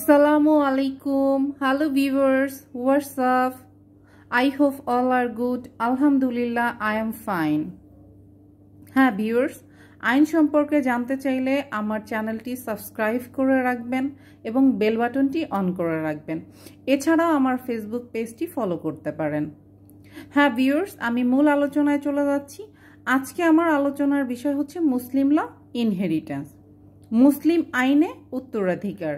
Assalamu alaikum. Hello viewers, what's up? I hope all are good. Alhamdulillah, I am fine. হ্যাঁ viewers, আইন সম্পর্কে জানতে চাইলে আমার চ্যানেলটি সাবস্ক্রাইব করে রাখবেন এবং বেল বাটনটি অন করে রাখবেন। এছাড়াও আমার ফেসবুক পেজটি ফলো করতে পারেন। হ্যাঁ ভিউয়ার্স, আমি মূল আলোচনায় চলে যাচ্ছি। আজকে আমার আলোচনার বিষয় হচ্ছে মুসলিম ল ইনহেরিটেন্স, মুসলিম আইনে উত্তরাধিকার।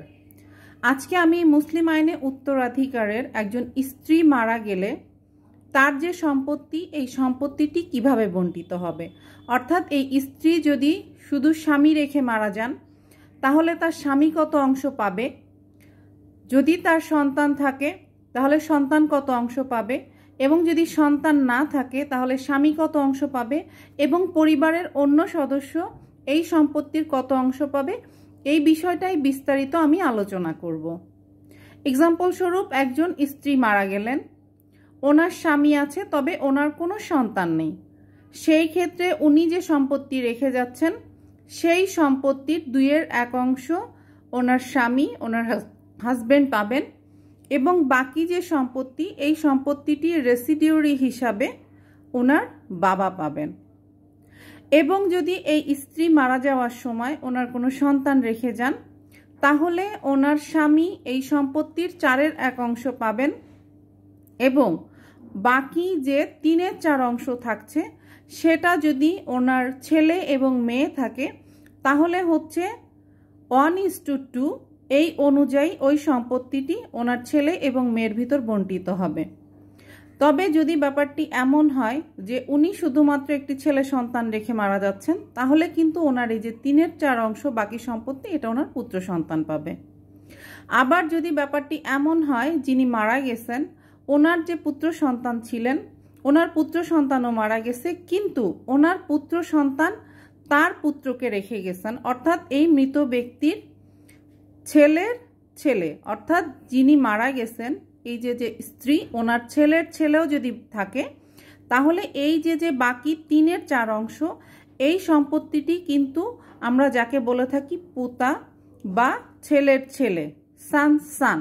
আজকে আমি মুসলিম আইনে উত্তরাধিকারের একজন স্ত্রী মারা গেলে তার যে সম্পত্তি, এই সম্পত্তিটি কিভাবে বণ্টিত হবে, অর্থাৎ এই স্ত্রী যদি শুধু স্বামী রেখে মারা যান তাহলে তার স্বামী কত অংশ পাবে, যদি তার সন্তান থাকে তাহলে সন্তান কত অংশ পাবে, এবং যদি সন্তান না থাকে তাহলে স্বামী কত অংশ পাবে, এবং পরিবারের অন্য সদস্য এই সম্পত্তির কত অংশ পাবে, এই বিষয়টাই বিস্তারিত আমি আলোচনা করব। এক্সাম্পল স্বরূপ, একজন স্ত্রী মারা গেলেন, ওনার স্বামী আছে তবে ওনার কোনো সন্তান নেই। সেই ক্ষেত্রে উনি যে সম্পত্তি রেখে যাচ্ছেন সেই সম্পত্তির 2/1 অংশ ওনার স্বামী, ওনার হাজবেন্ড পাবেন, এবং বাকি যে সম্পত্তি, এই সম্পত্তিটি রেসিডিউরি হিসাবে ওনার বাবা পাবেন। এবং যদি এই স্ত্রী মারা যাওয়ার সময় ওনার কোনো সন্তান রেখে যান তাহলে ওনার স্বামী এই সম্পত্তির 4/1 অংশ পাবেন, এবং বাকি যে 3/4 অংশ থাকছে সেটা যদি ওনার ছেলে এবং মেয়ে থাকে তাহলে হচ্ছে 1:2 এই অনুযায়ী ওই সম্পত্তিটি ওনার ছেলে এবং মেয়ের ভিতর বণ্টিত হবে। তবে যদি ব্যাপারটি এমন হয় যে উনি শুধুমাত্র একটি ছেলে সন্তান রেখে মারা যাচ্ছেন তাহলে কিন্তু ওনার এই যে 3/4 অংশ বাকি সম্পত্তি, এটা ওনার পুত্র সন্তান পাবে। আবার যদি ব্যাপারটি এমন হয় যিনি মারা গেছেন ওনার যে পুত্র সন্তান ছিলেন, ওনার পুত্র সন্তানও মারা গেছে, কিন্তু ওনার পুত্র সন্তান তার পুত্রকে রেখে গেছেন, অর্থাৎ এই মৃত ব্যক্তির ছেলের ছেলে, অর্থাৎ যিনি মারা গেছেন এই যে স্ত্রী, ওনার ছেলের ছেলেও যদি থাকে তাহলে এই যে বাকি 3/4 অংশ, এই সম্পত্তিটি কিন্তু আমরা যাকে বলে থাকি পোতা বা ছেলের ছেলে, সান,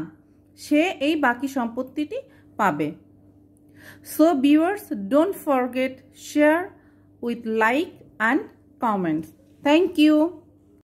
সে এই বাকি সম্পত্তিটি পাবে। So viewers, don't forget share with like and comments. Thank you.